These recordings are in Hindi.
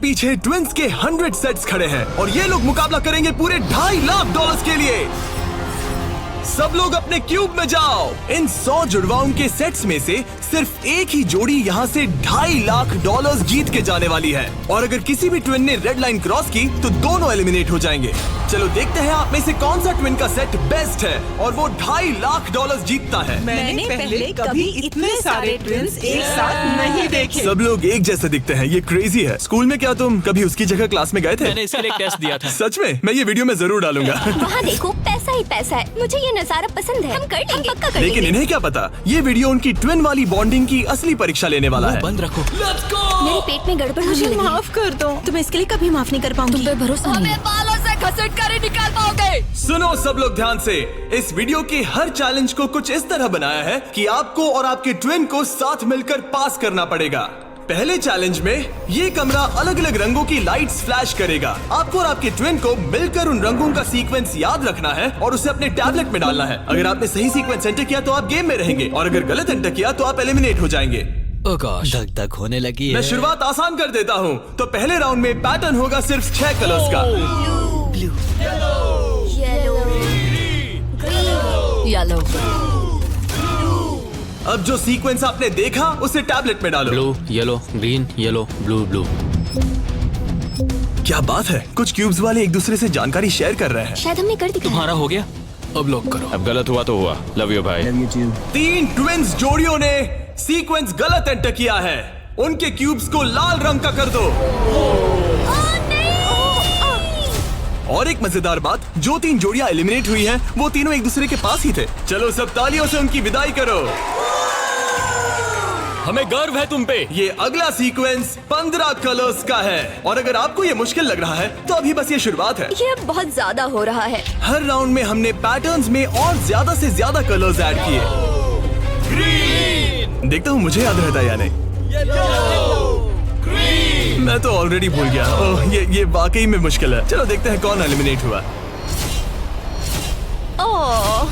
पीछे ट्विंस के 100 सेट्स खड़े हैं और ये लोग मुकाबला करेंगे पूरे $2.5 लाख के लिए। सब लोग अपने क्यूब में जाओ। इन 100 जुड़वाओं के सेट्स में से सिर्फ एक ही जोड़ी यहाँ से $2.5 लाख जीत के जाने वाली है और अगर किसी भी ट्विन ने रेड लाइन क्रॉस की तो दोनों एलिमिनेट हो जाएंगे। चलो देखते हैं आप में से कौन सा ट्विन का सेट बेस्ट है और वो $2.5 लाख जीतता है। मैंने पहले कभी इतने सारे ट्विन्स एक साथ नहीं देखे। सब लोग एक जैसे दिखते हैं, ये क्रेजी है। स्कूल में क्या तुम कभी उसकी जगह क्लास में गए थे? मैंने इसके लिए टेस्ट दिया था। सच में? मैं ये वीडियो में जरूर डालूंगा। वहाँ देखो, पैसा ही पैसा है। मुझे ये नजारा पसंद है। हम कर लेंगे, पक्का कर लेकिन लेंगे। इन्हें क्या पता, ये वीडियो उनकी ट्विन वाली बॉन्डिंग की असली परीक्षा लेने वाला है। बंद रखो। मेरे पेट में गड़बड़ होने मुझे लगी। माफ कर दो, तुम इसके लिए कभी माफ नहीं कर पाऊंगी। तुम पे भरोसा नहीं है। बालों से घसीट कर ही निकाल पाओगे। सुनो सब लोग ध्यान से, इस वीडियो के हर चैलेंज को कुछ इस तरह बनाया है कि आपको और आपके ट्विन को साथ मिलकर पास करना पड़ेगा। पहले चैलेंज में ये कमरा अलग अलग रंगों की लाइट्स फ्लैश करेगा। आपको और आपके ट्विन को मिलकर उन रंगों का सीक्वेंस याद रखना है और उसे अपने टैबलेट में डालना है। अगर आपने सही सीक्वेंस एंटर किया तो आप गेम में रहेंगे और अगर गलत एंटर किया तो आप एलिमिनेट हो जाएंगे। ओह गॉश, धक धक होने लगी है। मैं शुरुआत आसान कर देता हूँ। तो पहले राउंड में पैटर्न होगा सिर्फ 6 कलर्स का। येलो। अब जो सीक्वेंस आपने देखा उसे टैबलेट में डालो। Blue, yellow, green, yellow, blue, blue. क्या बात है, कुछ क्यूब्स वाले एक दूसरे से जानकारी शेयर कर रहे हैं। शायद हमने कर दिया। तुम्हारा हो गया, अब लॉक करो। अब गलत हुआ तो हुआ। लव यू भाई। 3 ट्विंस जोड़ियों ने सीक्वेंस गलत एंटर किया है। उनके क्यूब्स को लाल रंग का कर दो। और एक मजेदार बात, जो 3 जोड़ियां एलिमिनेट हुई हैं, वो तीनों एक दूसरे के पास ही थे। चलो सब तालियों से उनकी विदाई करो। हमें गर्व है तुम पे। ये अगला सीक्वेंस 15 कलर्स का है और अगर आपको ये मुश्किल लग रहा है तो अभी बस ये शुरुआत है। ये अब बहुत ज्यादा हो रहा है। हर राउंड में हमने पैटर्न्स में और ज्यादा से ज्यादा कलर्स ऐड किए। ग्रीन। देखता हूँ मुझे याद रहता है या नहीं। मैं तो ऑलरेडी भूल गया। ओह, ये वाकई में मुश्किल है। चलो देखते हैं कौन एलिमिनेट हुआ। ओह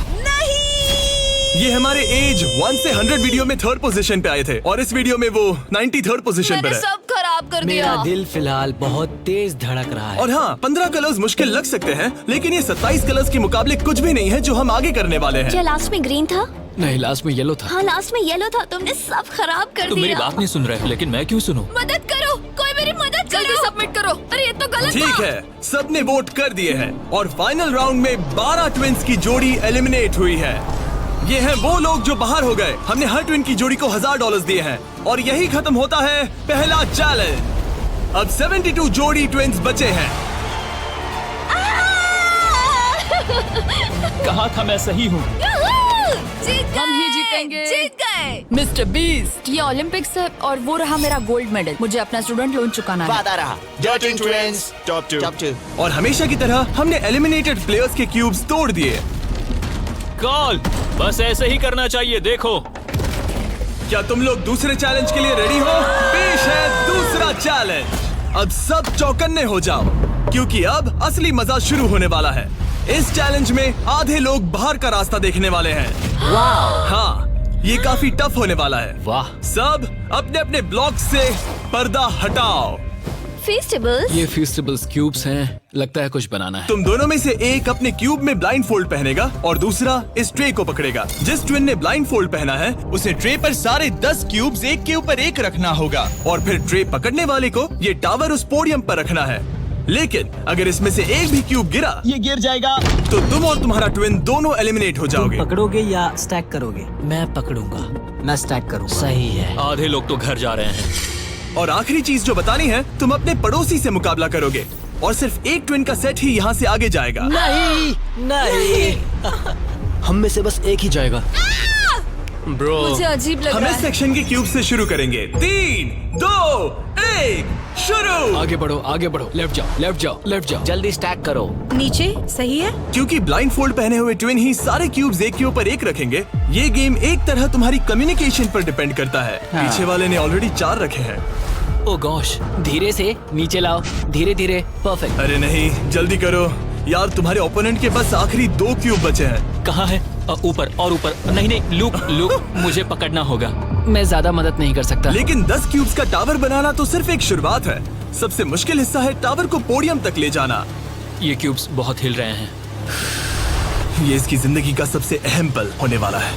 ये हमारे एज 1 से 100 वीडियो में 3rd पोजीशन पे आए थे और इस वीडियो में वो 93rd पोजीशन पर मैंने है। सब खराब कर दिया। मेरा दिल फिलहाल बहुत तेज धड़क रहा है। और हाँ, 15 कलर्स मुश्किल लग सकते हैं लेकिन ये 27 कलर्स के मुकाबले कुछ भी नहीं है जो हम आगे करने वाले हैं। क्या लास्ट में ग्रीन था? नहीं, लास्ट में येलो था। हाँ, लास्ट में येलो था। तुमने सब खराब कर तुम मेरी दिया। बात नहीं सुन रहे, लेकिन मैं क्यों सुनूं? मदद करो, कोई मेरी मदद जल्दी सबमिट करो। अरे ये तो गलत ठीक था। है, सबने वोट कर दिए हैं और फाइनल राउंड में 12 ट्विंस की जोड़ी एलिमिनेट हुई है। ये हैं वो लोग जो बाहर हो गए। हमने हर ट्विन की जोड़ी को $1000 दिए हैं और यही खत्म होता है पहला चैलेंज। अब 72 जोड़ी ट्विंस बचे हैं। कहा था मैं सही हूँ। हम ही जीतेंगे। जीत गए। मिस्टर बीस्ट, ये ओलंपिक्स है और वो रहा मेरा गोल्ड मेडल। मुझे अपना स्टूडेंट लोन चुकाना है। वादा रहा। Dirty Twins Top 2। और हमेशा की तरह हमने एलिमिनेटेड प्लेयर्स के क्यूब्स तोड़ दिए। कॉल, बस ऐसे ही करना चाहिए। देखो, क्या तुम लोग दूसरे चैलेंज के लिए रेडी हो? पेश है दूसरा चैलेंज। अब सब चौकन्ने हो जाओ क्योंकि अब असली मजा शुरू होने वाला है। इस चैलेंज में आधे लोग बाहर का रास्ता देखने वाले हैं। हाँ, ये काफी टफ होने वाला है। वाह। सब अपने अपने ब्लॉक से पर्दा हटाओ। फेस्टिवल्स। ये फेस्टिवल्स क्यूब्स हैं, लगता है कुछ बनाना है। तुम दोनों में से एक अपने क्यूब में ब्लाइंड फोल्ड पहनेगा और दूसरा इस ट्रे को पकड़ेगा। जिस ट्विन ने ब्लाइंड फोल्ड पहना है उसे ट्रे पर सारे 10 क्यूब्स एक के ऊपर एक रखना होगा और फिर ट्रे पकड़ने वाले को ये टावर उस पोडियम पर रखना है। लेकिन अगर इसमें से एक भी क्यूब गिरा, ये गिर जाएगा तो तुम और तुम्हारा ट्विन दोनों एलिमिनेट हो जाओगे। पकड़ोगे या स्टैक करोगे? मैं पकड़ूंगा। मैं स्टैक करूंगा। सही है। आधे लोग तो घर जा रहे हैं। और आखिरी चीज जो बतानी है, तुम अपने पड़ोसी से मुकाबला करोगे और सिर्फ एक ट्विन का सेट ही यहाँ से आगे जाएगा। नहीं हम में से बस एक ही जाएगा। ब्रो, मुझे अजीब लग हम रहा इस है। सेक्शन के क्यूब से शुरू करेंगे। 3, 2, 1, शुरू। आगे बढ़ो, आगे बढ़ो। लेफ्ट जाओ, लेफ्ट जाओ, लेफ्ट जाओ। जल्दी स्टैक करो। नीचे सही है। क्योंकि ब्लाइंड फोल्ड पहने हुए ट्विन ही सारे क्यूब्स एक के ऊपर एक रखेंगे, ये गेम एक तरह तुम्हारी कम्युनिकेशन पर डिपेंड करता है। पीछे वाले ने ऑलरेडी 4 रखे हैं। ओ गॉश, धीरे से नीचे लाओ, धीरे धीरे। परफेक्ट। अरे नहीं, जल्दी करो यार, तुम्हारे ओपोनेंट के पास आखिरी 2 क्यूब बचे हैं। कहाँ है? ऊपर और ऊपर। नहीं नहीं, लूप लूप, मुझे पकड़ना होगा। मैं ज्यादा मदद नहीं कर सकता। लेकिन 10 क्यूब्स का टावर बनाना तो सिर्फ एक शुरुआत है। सबसे मुश्किल हिस्सा है टावर को पोडियम तक ले जाना। ये क्यूब्स बहुत हिल रहे हैं। ये इसकी जिंदगी का सबसे अहम पल होने वाला है।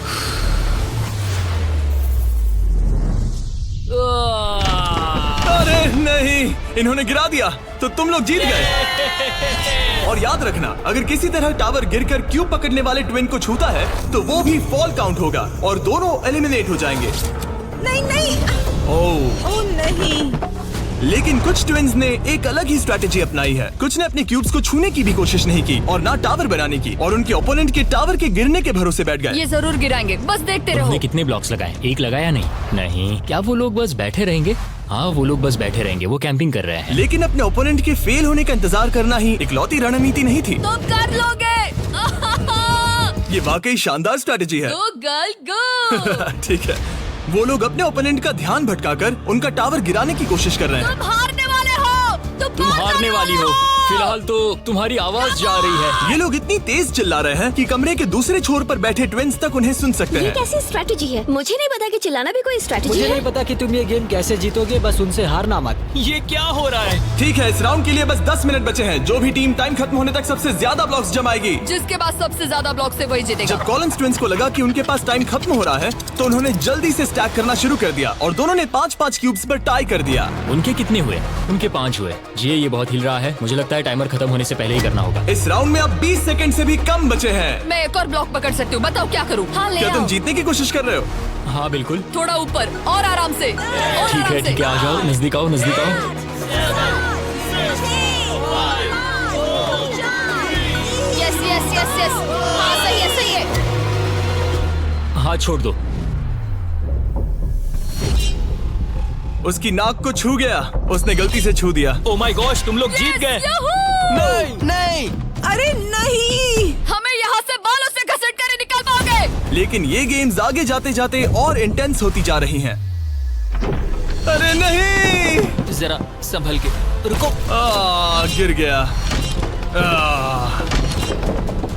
अरे नहीं, इन्होंने गिरा दिया तो तुम लोग जीत गए। और याद रखना, अगर किसी तरह टावर गिरकर क्यूब पकड़ने वाले ट्विन को छूता है तो वो भी फॉल काउंट होगा और दोनों एलिमिनेट हो जाएंगे। नहीं नहीं, ओह नहीं। लेकिन कुछ ट्विन्स ने एक अलग ही स्ट्रैटेजी अपनाई है। कुछ ने अपने क्यूब्स को छूने की भी कोशिश नहीं की और ना टावर बनाने की, और उनके ओपोनेंट के टावर के गिरने के भरोसे बैठ गए। ये जरूर गिराएंगे, बस देखते रहो। उन्होंने कितने ब्लॉक्स लगाए? एक लगाया नहीं? नहीं। क्या वो लोग बस बैठे रहेंगे? हाँ, वो लोग बस बैठे रहेंगे, वो कैंपिंग कर रहे हैं। लेकिन अपने ओपोनेंट के फेल होने का इंतजार करना ही इकलौती रणनीति नहीं थी। तुम कर लोगे। ये वाकई शानदार स्ट्रैटेजी है। गो गर्ल गो। ठीक है, वो लोग अपने ओपोनेंट का ध्यान भटकाकर उनका टावर गिराने की कोशिश कर रहे हैं। तुम हारने वाले हो। तुम हारने वाली हो। फिलहाल तो तुम्हारी आवाज जा रही है। ये लोग इतनी तेज चिल्ला रहे हैं कि कमरे के दूसरे छोर पर बैठे ट्विन्स तक उन्हें सुन सकते ये हैं। कैसी स्ट्रेटेजी है? मुझे नहीं पता कि चिल्लाना भी कोई स्ट्रेटेजी मुझे है। नहीं पता कि तुम ये गेम कैसे जीतोगे, बस उनसे हारना मत। ये क्या हो रहा है? ठीक है, इस राउंड के लिए बस 10 मिनट बचे हैं। जो भी टीम टाइम खत्म होने तक सबसे ज्यादा ब्लॉक्स जमाएगी, जिसके पास सबसे ज्यादा ब्लॉक से वही जीतेगा। जब कॉलिन्स ट्विन्स को लगा कि उनके पास टाइम खत्म हो रहा है तो उन्होंने जल्दी से स्टैक करना शुरू कर दिया और दोनों ने 5-5 क्यूब्स पर टाई कर दिया। उनके कितने हुए? उनके 5 हुए। जी, ये बहुत हिल रहा है। मुझे लगता है टाइमर खत्म होने से पहले ही करना होगा। इस राउंड में अब 20 सेकंड से भी कम बचे हैं। मैं एक और ब्लॉक पकड़ सकती हूँ, बताओ क्या करूँ? हाँ, ले क्या तुम आओ। जीतने की कोशिश कर रहे हो? हाँ बिल्कुल। थोड़ा ऊपर और आराम से। और ठीक आराम है से। ठीक है, आ जाओ, नजदीक आओ, नजदीक आओ। Yes yes yes yes. हाँ, सही है सही है। हाथ छोड़ दो। उसकी नाक को छू गया, उसने गलती से छू दिया। ओ माय गॉश, तुम लोग जीत गए। नहीं नहीं, अरे नहीं। हमें यहाँ से बालों से घसीट कर ही निकल पाओगे। लेकिन ये गेम्स आगे जाते जाते और इंटेंस होती जा रही हैं। अरे नहीं, जरा संभल के रुको। गिर गया।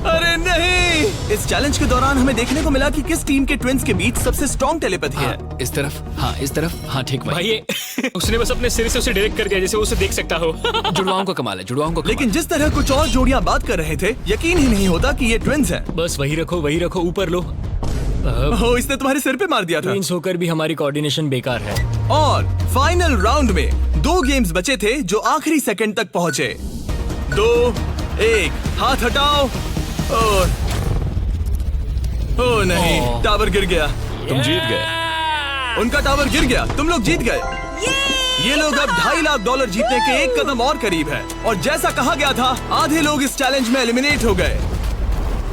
अरे नहीं। इस चैलेंज के दौरान हमें देखने को मिला कि किस टीम के ट्विन्स के बीच सबसे स्ट्रॉन्ग टेलीपैथी है। इस तरफ, हाँ इस तरफ, हाँ ठीक भाई। ये उसने बस अपने सिर से उसे डायरेक्ट कर दिया जैसे वो उसे देख सकता हो। जुड़वाओं को कमाल है, जुड़वाओं को कमाल। लेकिन जिस तरह कुछ और जोड़ियां बात कर रहे थे, यकीन ही नहीं होता कि ये ट्विन्स हैं। बस वही रखो, ऊपर लो। ओह, इसने तुम्हारे सिर पे मार दिया था। ट्विन्स होकर भी हमारी कोऑर्डिनेशन बेकार है। और फाइनल राउंड में 2 गेम्स बचे थे जो आखिरी सेकंड तक पहुंचे। 2, 1, हाथ हटाओ। और ओ नहीं, टावर गिर गया। तुम जीत गए। उनका टावर गिर गया, तुम लोग जीत गए। ये लोग अब $2.5 लाख जीतने के एक कदम और करीब है। और जैसा कहा गया था, आधे लोग इस चैलेंज में एलिमिनेट हो गए।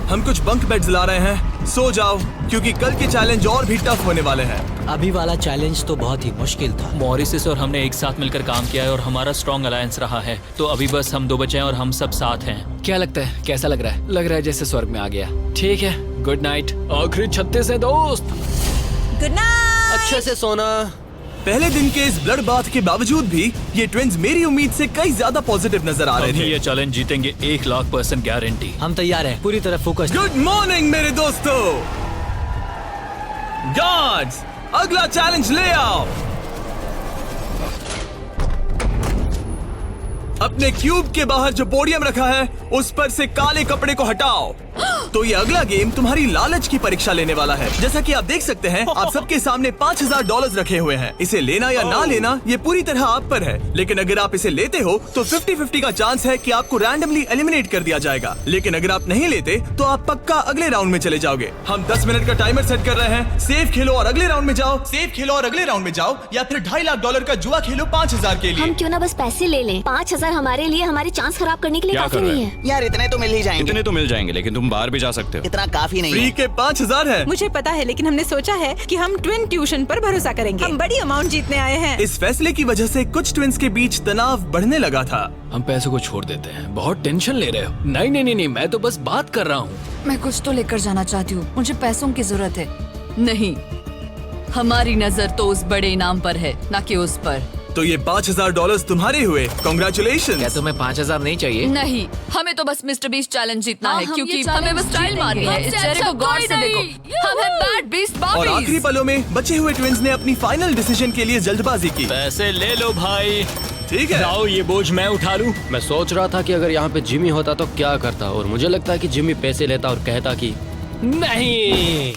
हम कुछ बंक बेड्स ला रहे हैं, सो जाओ क्योंकि कल के चैलेंज और भी टफ होने वाले हैं। अभी वाला चैलेंज तो बहुत ही मुश्किल था। मॉरिसस और हमने एक साथ मिलकर काम किया है और हमारा स्ट्रॉन्ग अलायंस रहा है। तो अभी बस हम 2 बचे हैं और हम सब साथ हैं। क्या लगता है, कैसा लग रहा है? लग रहा है जैसे स्वर्ग में आ गया। ठीक है, गुड नाइट। आखिरी 36 है दोस्त। Good night. अच्छे से सोना। पहले दिन के इस ब्लड बाथ के बावजूद भी ये ट्विन्स मेरी उम्मीद से कई ज्यादा पॉजिटिव नजर आ रहे अभी थे। ये चैलेंज जीतेंगे 1,00,000% गारंटी। हम तैयार हैं, पूरी तरह फोकस। गुड मॉर्निंग मेरे दोस्तों। गार्ड्स, अगला चैलेंज ले आओ। अपने क्यूब के बाहर जो पोडियम रखा है उस पर से काले कपड़े को हटाओ। तो ये अगला गेम तुम्हारी लालच की परीक्षा लेने वाला है। जैसा कि आप देख सकते हैं, आप सबके सामने $5,000 रखे हुए हैं। इसे लेना या ना लेना ये पूरी तरह आप पर है। लेकिन अगर आप इसे लेते हो तो 50-50 का चांस है कि आपको रैंडमली एलिमिनेट कर दिया जाएगा। लेकिन अगर आप नहीं लेते तो आप पक्का अगले राउंड में चले जाओगे। हम 10 मिनट का टाइमर सेट कर रहे हैं। सेफ खेलो और अगले राउंड में जाओ, सेफ खेलो और अगले राउंड में जाओ, या फिर $2.5 लाख का जुआ खेलो 5,000 के लिए। हम क्यों ना बस पैसे ले लें? 5,000 हमारे लिए हमारे चांस खराब करने के लिए क्या काफी कर रहे नहीं हो? है। यार इतने तो मिल ही जाएंगे। इतने तो मिल जाएंगे, लेकिन तुम बाहर भी जा सकते हो। इतना काफी नहीं फ्री है। के 5,000 है। मुझे पता है, लेकिन हमने सोचा है कि हम ट्विन ट्यूशन पर भरोसा करेंगे। हम बड़ी अमाउंट जीतने आए हैं। इस फैसले की वजह से कुछ ट्विन्स के बीच तनाव बढ़ने लगा था। हम पैसों को छोड़ देते हैं, बहुत टेंशन ले रहे हो। नहीं नहीं नहीं, मैं तो बस बात कर रहा हूँ। मैं कुछ तो लेकर जाना चाहती हूँ, मुझे पैसों की जरूरत है। नहीं, हमारी नजर तो उस बड़े इनाम पर है, ना कि उस पर। तो ये $5,000 तुम्हारे हुए। कॉन्ग्रेचुलेशन। क्या तुम्हें 5,000 नहीं चाहिए? नहीं, हमें तो बस मिस्टर बीस्ट चैलेंज जीतना हाँ, है, हम क्योंकि ये हमें बस challenge स्टाइल मारनी है। इस चेहरे को गौर से देखो, हम हैं बैड बीस्ट और आखिरी बॉबीज। पलों में बचे हुए ट्विन्स ने अपनी फाइनल डिसीजन के लिए जल्दबाजी की। पैसे ले लो भाई। ठीक है? जाओ, ये बोझ मैं उठा लूं। मैं सोच रहा था कि अगर यहाँ पे जिमी होता तो क्या करता, और मुझे लगता है कि जिमी पैसे लेता और कहता कि नहीं।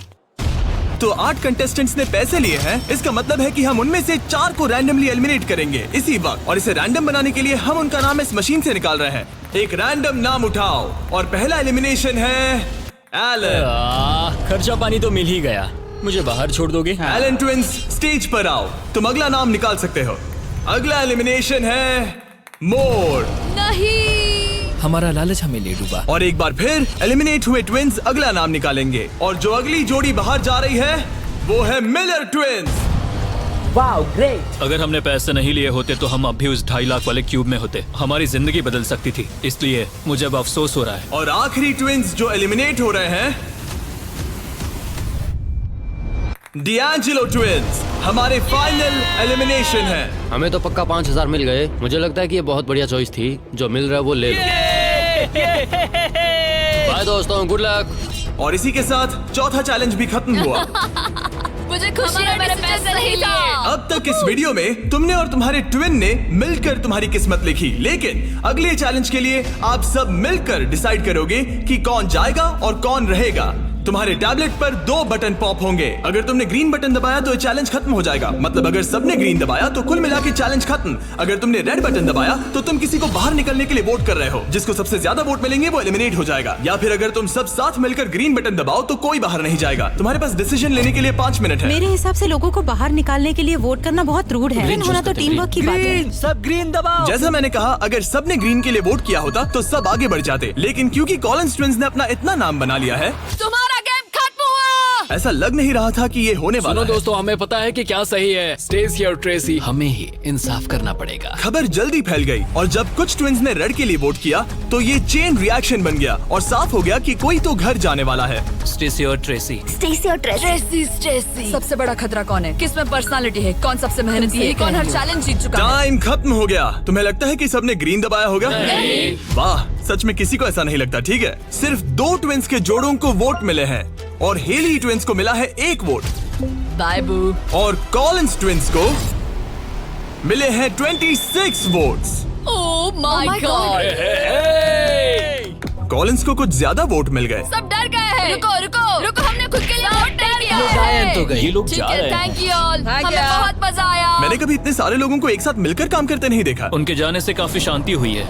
तो 8 कंटेस्टेंट्स ने पैसे लिए हैं। इसका मतलब है कि हम उनमें से 4 को रैंडमली एलिमिनेट करेंगे इसी वक्त, और इसे रैंडम बनाने के लिए हम उनका नाम इस मशीन से निकाल रहे हैं। एक रैंडम नाम उठाओ, और पहला एलिमिनेशन है एलन। खर्चा पानी तो मिल ही गया, मुझे बाहर छोड़ दोगे? एलन ट्विंस, स्टेज पर आओ। तुम अगला नाम निकाल सकते हो। अगला एलिमिनेशन है मोर। नहीं। हमारा लालच हमें ले डूबा। और एक बार फिर एलिमिनेट हुए ट्विंस अगला नाम निकालेंगे, और जो अगली जोड़ी बाहर जा रही है वो है मिलर ट्विंस। Wow great. अगर हमने पैसे नहीं लिए होते तो हम अब भी उस 2.5 लाख वाले क्यूब में होते। हमारी जिंदगी बदल सकती थी, इसलिए मुझे अब अफसोस हो रहा है। और आखिरी ट्विंस जो एलिमिनेट हो रहे हैं, डिएंजेलो ट्विंस, हमारे फाइनल एलिमिनेशन है। हमें तो पक्का 5000 मिल गए। मुझे लगता है कि ये बहुत बढ़िया चॉइस थी। जो मिल रहा है वो ले लो। बाय दोस्तों, गुड लक। और इसी के साथ चौथा चैलेंज भी खत्म हुआ। मुझे खुशी है मेरे पैसे नहीं था। अब तक इस वीडियो में तुमने और तुम्हारे ट्विन ने मिलकर तुम्हारी किस्मत लिखी, लेकिन अगले चैलेंज के लिए आप सब मिलकर डिसाइड करोगे कि कौन जाएगा और कौन रहेगा। तुम्हारे टैबलेट पर 2 बटन पॉप होंगे। अगर तुमने ग्रीन बटन दबाया तो ये चैलेंज खत्म हो जाएगा। मतलब अगर सबने ग्रीन दबाया तो कुल मिला के चैलेंज खत्म। अगर तुमने रेड बटन दबाया तो तुम किसी को बाहर निकलने के लिए वोट कर रहे हो। जिसको सबसे ज्यादा वोट मिलेंगे वो एलिमिनेट हो जाएगा। या फिर अगर तुम सब साथ मिलकर ग्रीन बटन दबाओ तो कोई बाहर नहीं जाएगा। तुम्हारे पास डिसीजन लेने के लिए 5 मिनट है। मेरे हिसाब से लोगों को बाहर निकालने के लिए वोट करना बहुत रूड है। ग्रीन होना तो टीम वर्क की बात है। सब ग्रीन दबाओ। जैसा मैंने कहा, अगर सबने ग्रीन के लिए वोट किया होता तो सब आगे बढ़ जाते, लेकिन क्योंकि कॉलिंस ट्विंस ने अपना इतना नाम बना लिया है, तुम्हारा गेम खत्म हुआ। ऐसा लग नहीं रहा था कि ये होने वाला सुनो है। दोस्तों, हमें पता है कि क्या सही है। स्टेसी और ट्रेसी, हमें ही इंसाफ करना पड़ेगा। खबर जल्दी फैल गई, और जब कुछ ट्विंस ने रेड के लिए वोट किया तो ये चेन रिएक्शन बन गया और साफ हो गया कि कोई तो घर जाने वाला है। स्टेसी और ट्रेसी। स्टेसी और ट्रेसी। सबसे बड़ा खतरा कौन है? किसमें पर्सनालिटी है? कौन सबसे मेहनती है? कौन हर चैलेंज जीत चुका है? टाइम खत्म हो गया। तुम्हें लगता है कि सबने ग्रीन दबाया होगा? वाह, सच में किसी को ऐसा नहीं लगता। ठीक है, सिर्फ 2 ट्विंस के जोड़ों को वोट मिले हैं, और हेली ट्विंस को मिला है 1 वोट, बाय बू। और कॉलिंस ट्विंस को मिले हैं 26 votes. Oh my God. Collins को कुछ ज्यादा वोट मिल गए। सब डर गए हैं। रुको, हमने खुद के लिए वोट नहीं किया है। ये लोग ठीक जा है, रहे हैं। Thank you all. हमें बहुत मजा आया। मैंने कभी इतने सारे लोगों को एक साथ मिलकर काम करते नहीं देखा। उनके जाने से काफी शांति हुई है।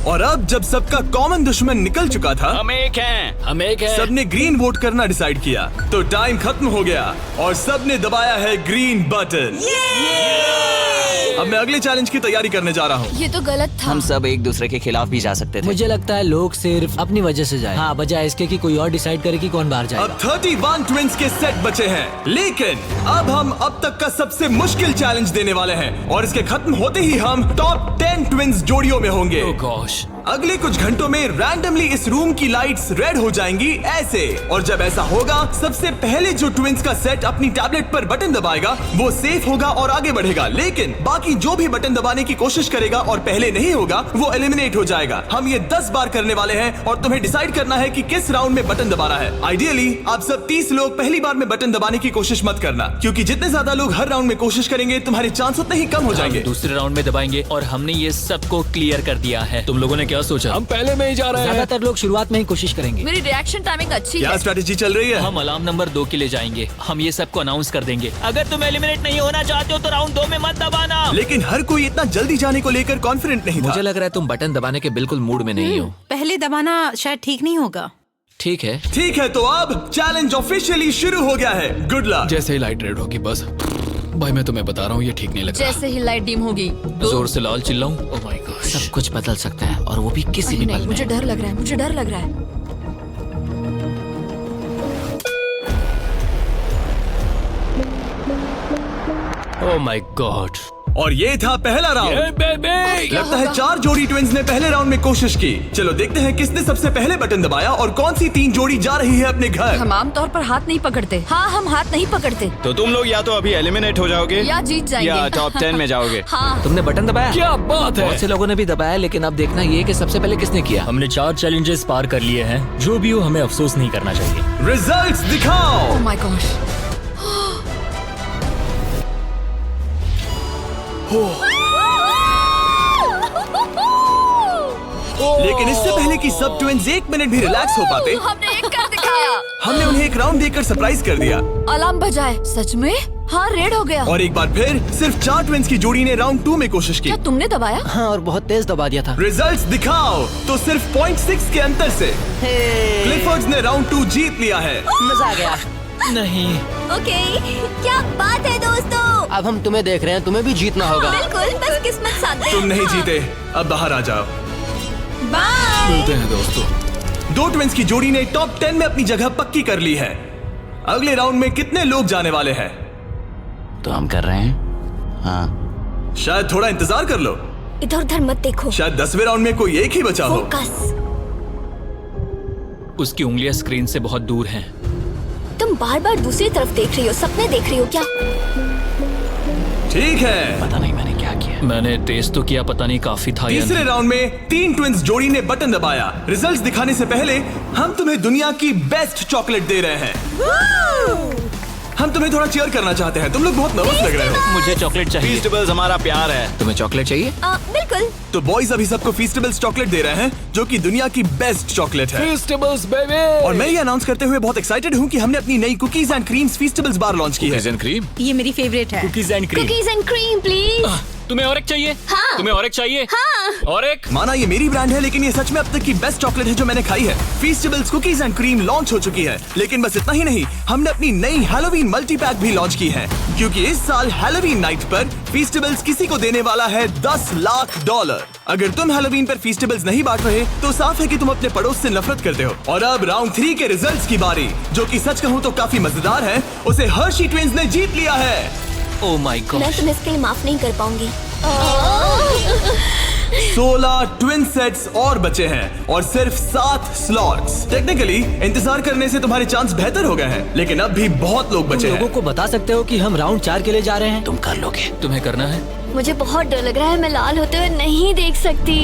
और अब जब सबका कॉमन दुश्मन निकल चुका था, हम एक हैं। सबने ग्रीन वोट करना डिसाइड किया। तो टाइम खत्म हो गया और सबने दबाया है ग्रीन बटन। अब मैं अगले चैलेंज की तैयारी करने जा रहा हूँ। ये तो गलत था। हम सब एक दूसरे के खिलाफ भी जा सकते थे। मुझे लगता है लोग सिर्फ अपनी वजह से जाए। हाँ, बजाय इसके कि कोई और डिसाइड करे कि कौन बाहर जाएगा। अब 31 ट्विंस के सेट बचे हैं, लेकिन अब हम अब तक का सबसे मुश्किल चैलेंज देने वाले हैं, और इसके खत्म होते ही हम टॉप 10 ट्विंस जोड़ियों में होंगे। Oh gosh। अगले कुछ घंटों में रैंडमली इस रूम की लाइट्स रेड हो जाएंगी ऐसे, और जब ऐसा होगा सबसे पहले जो ट्विंस का सेट अपनी टैबलेट पर बटन दबाएगा वो सेफ होगा और आगे बढ़ेगा, लेकिन बाकी जो भी बटन दबाने की कोशिश करेगा और पहले नहीं होगा वो एलिमिनेट हो जाएगा। हम ये 10 बार करने वाले हैं और तुम्हें डिसाइड करना है कि किस राउंड में बटन दबाना है। आइडियली आप सब 30 लोग पहली बार में बटन दबाने की कोशिश मत करना, क्योंकि जितने ज्यादा लोग हर राउंड में कोशिश करेंगे तुम्हारे चांस उतने ही कम हो जाएंगे। दूसरे राउंड में दबाएंगे, और हमने ये सबको क्लियर कर दिया है। तुम लोगों ने क्या सोचा? हम पहले में ही जा रहे हैं। ज्यादातर लोग शुरुआत में ही कोशिश करेंगे। मेरी रिएक्शन टाइमिंग अच्छी क्या है। स्ट्रेटेजी चल रही है? हम अलार्म नंबर 2 के लिए जाएंगे। हम ये सबको अनाउंस कर देंगे। अगर तुम एलिमिनेट नहीं होना चाहते हो तो राउंड 2 में मत दबाना। लेकिन हर कोई इतना जल्दी जाने को लेकर कॉन्फिडेंट नहीं था। मुझे लग रहा है तुम बटन दबाने के बिल्कुल मूड में नहीं हो। पहले दबाना शायद ठीक नहीं होगा। ठीक है, ठीक है, तो अब चैलेंज ऑफिशियली शुरू हो गया है। Good luck. जैसे ही लाइट रेड होगी बस। भाई मैं तुम्हें बता रहा हूँ, ये ठीक नहीं लग रहा। जैसे ही लाइट डिम होगी जोर से लाल चिल्लाऊं? Oh my God. सब कुछ बदल सकता है, और वो भी किसी भी पल नहीं, में। मुझे डर लग रहा है। मुझे डर लग रहा है। Oh my God. और ये था पहला राउंड। बेबी। लगता है 4 जोड़ी ट्विंस ने पहले राउंड में कोशिश की। चलो देखते हैं किसने सबसे पहले बटन दबाया और कौन सी 3 जोड़ी जा रही है अपने घर। हम आमतौर पर हाथ नहीं पकड़ते। हाँ, हम हाथ नहीं पकड़ते। तो तुम लोग या तो अभी एलिमिनेट हो जाओगे या जीत जाएंगे। या टॉप 10 में जाओगे। हाँ। तुमने बटन दबाया? क्या बात है। बहुत से लोगों ने भी दबाया, लेकिन अब देखना ये कि सबसे पहले किसने किया। हमने 4 चैलेंजेस पार कर लिए हैं। जो भी हो, हमें अफसोस नहीं करना चाहिए। रिजल्ट्स दिखाओ। ओह माय गॉश। कि सब ट्विंस 1 मिनट भी रिलैक्स हो पाते, हमने ये कर दिखाया। हमने उन्हें एक राउंड देकर सरप्राइज कर दिया। अलार्म बजाए। सच में? हाँ, रेड हो गया। और एक बार फिर सिर्फ 4 ट्विंस की जोड़ी ने राउंड 2 में कोशिश की। क्या तुमने दबाया? हाँ, और बहुत तेज दबा दिया था। रिजल्ट्स दिखाओ तो सिर्फ 0.6 के अंतर से क्लिफर्ड्स ने राउंड 2 जीत लिया है। मजा आ गया। नहीं। ओके, क्या बात है दोस्तों। अब हम तुम्हें देख रहे हैं, तुम्हें भी जीतना होगा। बिल्कुल, बस किस्मत साथ दे। तुम नहीं जीते, अब बाहर आ जाओ। बाय। मिलते हैं दोस्तों। 2 ट्विंस की जोड़ी ने टॉप 10 में अपनी जगह पक्की कर ली है। अगले राउंड में कितने लोग जाने वाले हैं? तो हम कर रहे हैं। हाँ, शायद थोड़ा इंतजार कर लो। इधर उधर मत देखो। शायद 10वें राउंड में कोई एक ही बचा हो। फोकस। उसकी उंगलियां स्क्रीन से बहुत दूर हैं। तुम बार बार दूसरी तरफ देख रही हो, सपने देख रही हो क्या? ठीक है, पता नहीं मैंने क्या किया। मैंने टेस्ट तो किया, पता नहीं काफी था या तीसरे नहीं। राउंड में 3 ट्विंस जोड़ी ने बटन दबाया। रिजल्ट्स दिखाने से पहले हम तुम्हें दुनिया की बेस्ट चॉकलेट दे रहे हैं। हम तुम्हें थोड़ा चीयर करना चाहते हैं। तुम लोग बहुत नर्वस लग रहे हो। मुझे चॉकलेट चाहिए। फीस्टेबल्स हमारा प्यार है। तुम्हें चॉकलेट चाहिए? बिल्कुल। तो बॉयज अभी सबको फीस्टेबल्स चॉकलेट दे रहे हैं, जो कि दुनिया की बेस्ट चॉकलेट है। Festivals baby. और मैं ये अनाउंस करते हुए बहुत एक्साइटेड हूँ कि हमने अपनी नई cookies and creams feastables bar launch की है। Cookies and cream? ये मेरी फेवरेट है। Cookies and cream. Cookies and cream please. तुम्हें और एक चाहिए? हाँ। तुम्हें और एक चाहिए? हाँ। और एक? माना ये मेरी ब्रांड है, लेकिन ये सच में अब तक की बेस्ट चॉकलेट है जो मैंने खाई है। फीस्टेबल्स कुकीज एंड क्रीम लॉन्च हो चुकी है, लेकिन बस इतना ही नहीं, हमने अपनी नई हैलोवीन मल्टी पैक भी लॉन्च की है, क्योंकि इस साल हैलोवीन नाइट पर फीस्टेबल्स किसी को देने वाला है $10 लाख। अगर तुम हैलोवीन पर फीस्टेबल्स नहीं बांट रहे तो साफ है कि तुम अपने पड़ोस से नफरत करते हो। और अब राउंड 3 के रिजल्ट्स की बारी, जो कि सच कहूँ तो काफी मजेदार है। उसे हर्शी ट्विंस ने जीत लिया है। Oh my God. मैं तुम्हें इसके लिए माफ नहीं कर पाऊंगी। 16 ट्विन सेट्स और बचे हैं और सिर्फ 7 स्लॉट्स। टेक्निकली इंतजार करने से तुम्हारे चांस बेहतर हो गए हैं, लेकिन अब भी बहुत लोग बचे लोगों हैं। को बता सकते हो कि हम राउंड 4 के लिए जा रहे हैं? तुम कर लोगे। तुम्हें करना है? मुझे बहुत डर लग रहा है, मैं लाल होते हुए नहीं देख सकती।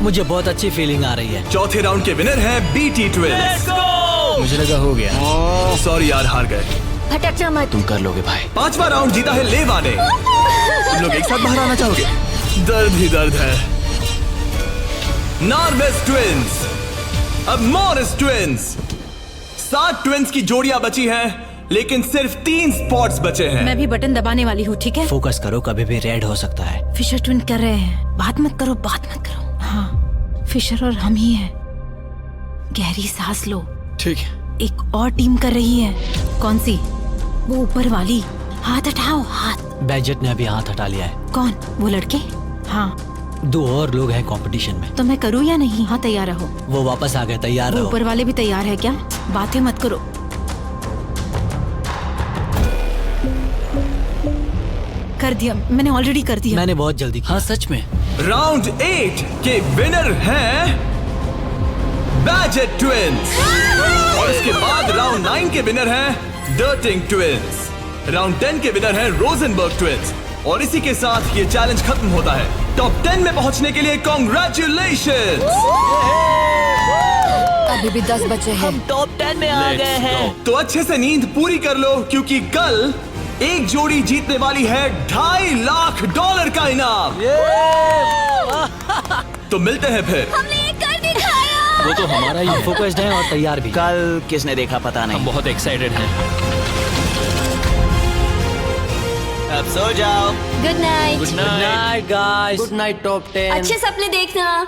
मुझे बहुत अच्छी फीलिंग आ रही है। चौथे राउंड के विनर हैं बीटी ट्विंस। मुझे लगा हो गया। सॉरी यार, हार गए। भटक जा मत। तुम कर लोगे भाई। 5वां राउंड जीता है लेवा ने। तुम लोग एक साथ बाहर आना चाहोगे? दर्द ही दर्द है। नॉर्वेस ट्विंस, अब मॉरिस ट्विंस। 7 ट्विंस की जोड़ियां बची हैं, लेकिन सिर्फ 3 स्पॉट्स बचे हैं। मैं भी बटन दबाने वाली हूँ, ठीक है? फोकस करो, कभी भी रेड हो सकता है। फिशर ट्विन कर रहे हैं। बात मत करो, बात मत करो। हाँ, फिशर और हम ही हैं। गहरी सांस लो। ठीक है। एक और टीम कर रही है। कौन सी? वो ऊपर वाली। हाथ हटाओ, हाथ। बैजेट ने अभी हाथ हटा लिया है। कौन? वो लड़के? हाँ। 2 और लोग हैं कंपटीशन में। तो मैं करूँ या नहीं? हाँ, तैयार रहो। वो वापस आ गए, तैयार वो रहो। ऊपर वाले भी तैयार है क्या? बातें मत करो। कर दिया, मैंने ऑलरेडी कर दिया। मैंने बहुत जल्दी किया। हाँ सच में। राउंड 8 के विनर हैं बैजेट ट्विंस। और इसके बाद राउंड 9 के विनर हैं डर्टिंग ट्विंस। राउंड 10 के विनर हैं रोजनबर्ग ट्विंस। और इसी के साथ ये चैलेंज खत्म होता है। टॉप 10 में पहुंचने के लिए कांग्रेचुलेशंस। अभी भी 10 बचे हैं। टॉप 10 में आ गए हैं। तो अच्छे से नींद पूरी कर लो, क्योंकि कल एक जोड़ी जीतने वाली है $2.5 लाख का इनाम। तो मिलते हैं फिर। हमने ये कर दिखाया। वो तो हमारा ही है। फोकस्ड हैं और तैयार भी। कल किसने देखा पता हम नहीं। बहुत एक्साइटेड हैं। अब सो जाओ। Good night. Good night guys. Good night top 10। अच्छे सपने देखना।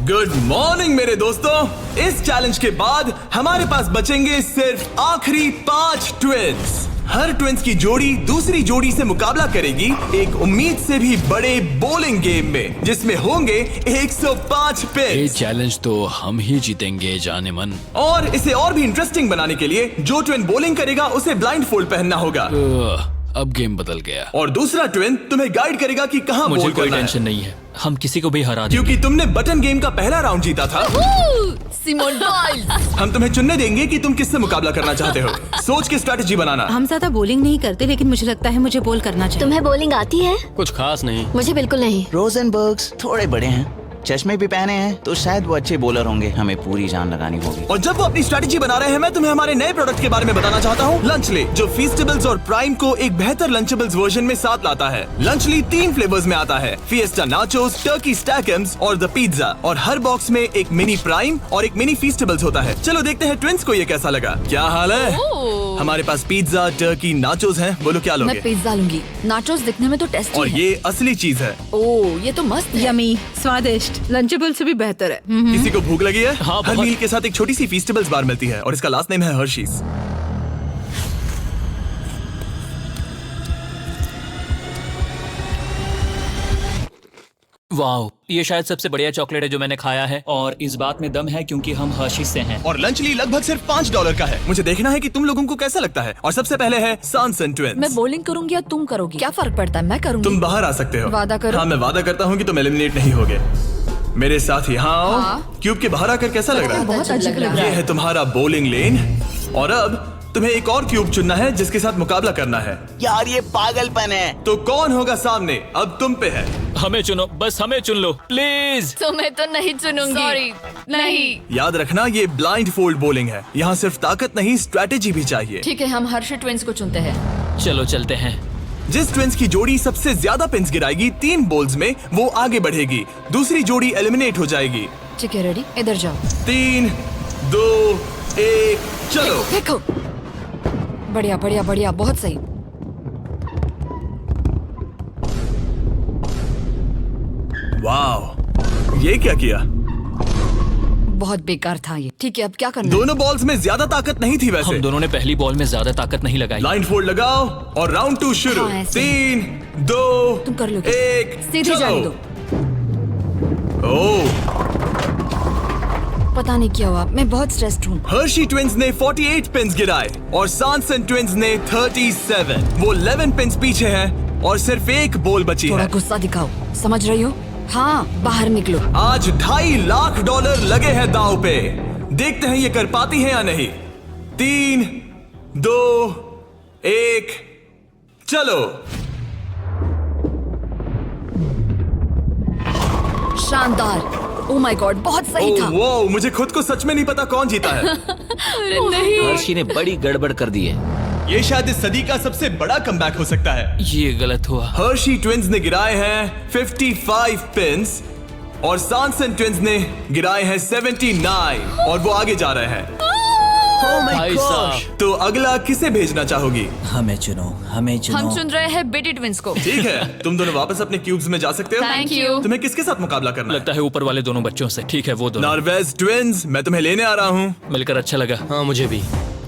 गुड मॉर्निंग मेरे दोस्तों। इस चैलेंज के बाद हमारे पास बचेंगे सिर्फ आखिरी 5 ट्विंस। हर ट्विंस की जोड़ी दूसरी जोड़ी से मुकाबला करेगी एक उम्मीद से भी बड़े बोलिंग गेम में, जिसमें होंगे 105 ये पिन्स। चैलेंज तो हम ही जीतेंगे जाने मन। और इसे और भी इंटरेस्टिंग बनाने के लिए जो ट्विन बॉलिंग करेगा उसे ब्लाइंड फोल्ड पहनना होगा। अब गेम बदल गया। और दूसरा ट्विन तुम्हें गाइड करेगा कि कहां मुझे बॉल कोई करना है, टेंशन नहीं है। हम किसी को भी हरा देंगे। क्योंकि तुमने बटन गेम का पहला राउंड जीता था। Simone Biles. हम तुम्हें चुनने देंगे कि तुम किससे मुकाबला करना चाहते हो। सोच के स्ट्रैटेजी बनाना। हम ज्यादा बॉलिंग नहीं करते, लेकिन मुझे लगता है मुझे बॉल करना चाहिए। तुम्हें बॉलिंग आती है? कुछ खास नहीं। मुझे बिल्कुल नहीं। रोजनबर्ग्स थोड़े बड़े हैं। चश्मे भी पहने हैं तो शायद वो अच्छे बॉलर होंगे। हमें पूरी जान लगानी होगी। और जब वो अपनी स्ट्रेटेजी बना रहे हैं, मैं तुम्हें हमारे नए प्रोडक्ट के बारे में बताना चाहता हूँ, लंचली, जो फीस्टेबल्स और प्राइम को एक बेहतर लंचेबल्स वर्जन में साथ लाता है। लंचली 3 फ्लेवर्स में आता है, फिएस्टा नाचोस, टर्की स्टैकम्स और द पिज्जा। और हर बॉक्स में एक मिनी प्राइम और एक मिनी फीस्टेबल्स होता है। चलो देखते हैं ट्विंस को ये कैसा लगा। क्या हाल है? हमारे पास पिज्जा, टर्की, नाचोस हैं। बोलो क्या लोगे? मैं पिज्जा लूंगी। नाचोस दिखने में तो टेस्टी और है। ये असली चीज है। ओह, ये तो मस्त है। यमी, स्वादिष्ट, लंचेबल से भी बेहतर है। किसी को भूख लगी है? हाँ, हर बहुत। मील के साथ एक छोटी सी फीस्टेबल्स बार मिलती है और इसका लास्ट नेम है हर्शीज। वाओ, ये शायद सबसे बढ़िया चॉकलेट है जो मैंने खाया है, और इस बात में दम है क्योंकि हम हर्शीज से हैं। और लंचली लगभग सिर्फ $5 का है। मुझे देखना है कि तुम लोगों को कैसा लगता है। और सबसे पहले है सांसन मैं ट्विंस। बॉलिंग करूंगी या तुम करोगी? क्या फर्क पड़ता है? मैं करूंगी। तुम बाहर आ सकते हो। वादा करो। हाँ, मैं वादा करता हूँ कि तुम एलिमिनेट नहीं होगे। मेरे साथ यहाँ आओ। हाँ। क्यूब के बाहर आकर कैसा लग रहा है? बहुत अजीब लग ये रहा है। है तुम्हारा बॉलिंग लेन। और अब तुम्हें एक और क्यूब चुनना है जिसके साथ मुकाबला करना है। यार ये पागलपन है। तो कौन होगा सामने? अब तुम पे है। हमें चुनो, बस हमें चुन लो प्लीज। तुम्हें तो नहीं चुनूंगी। Sorry, नहीं। याद रखना, ये ब्लाइंड फोल्ड बॉलिंग है। यहाँ सिर्फ ताकत नहीं, स्ट्रेटेजी भी चाहिए। ठीक है, हम हर्षी ट्विंस को चुनते हैं। चलो चलते हैं। जिस ट्विंस की जोड़ी सबसे ज्यादा पिंस गिराएगी 3 बॉल्स में, वो आगे बढ़ेगी। दूसरी जोड़ी एलिमिनेट हो जाएगी। ठीक है, रेडी? इधर जाओ। 3, 2, 1, चलो। देखो, बढ़िया बढ़िया बढ़िया, बहुत सही। वाह, ये क्या किया? बहुत बेकार था ये। ठीक है, अब क्या करना है? दोनों बॉल्स में ज्यादा ताकत नहीं थी वैसे। हम दोनों ने पहली बॉल में ज्यादा ताकत नहीं लगाई। लाइन फोल्ड लगाओ और राउंड 2 शुरू। हाँ, ऐसे। 3, 2, तुम कर लोगे। 1, सीधे जाने दो। ओह, पता नहीं क्या हुआ, मैं बहुत स्ट्रेस्ड हूँ। हर्शी ट्विंस ने 48 पिंस गिराए और सांसन ट्विंस ने 37। वो 11 पिंस पीछे हैं और सिर्फ एक बॉल बची थोड़ा है। गुस्सा दिखाओ, समझ रही हो? हाँ, बाहर निकलो। आज $2.5 लाख लगे हैं दांव पे। देखते हैं ये कर पाती है या नहीं। 3, 2, 1, चलो। शानदार। ओह माय गॉड, बहुत सही था। वो मुझे खुद को सच में नहीं पता कौन जीता है। हर्षी ने बड़ी गड़बड़ कर दी है। ये शायद इस सदी का सबसे बड़ा कमबैक हो सकता है। ये गलत हुआ। हर्शी ट्विंस ने गिराए हैं 55 पिंस और सांसन ट्विंस ने गिराए हैं 79 और वो आगे जा रहे हैं। भाई साहब, तो अगला किसे भेजना चाहोगी? हमें चुनो, हमें चुनो। हम चुन रहे हैं बेटी ट्विंस को। ठीक है, तुम दोनों वापस अपने क्यूब्स में जा सकते हो। Thank you। तुम्हें किसके साथ मुकाबला करना है? लगता है ऊपर वाले दोनों बच्चों से। ठीक है, वो दोनों। नार्वेज ट्विंस, मैं तुम्हें लेने आ रहा हूँ। मिलकर अच्छा लगा। हाँ, मुझे भी।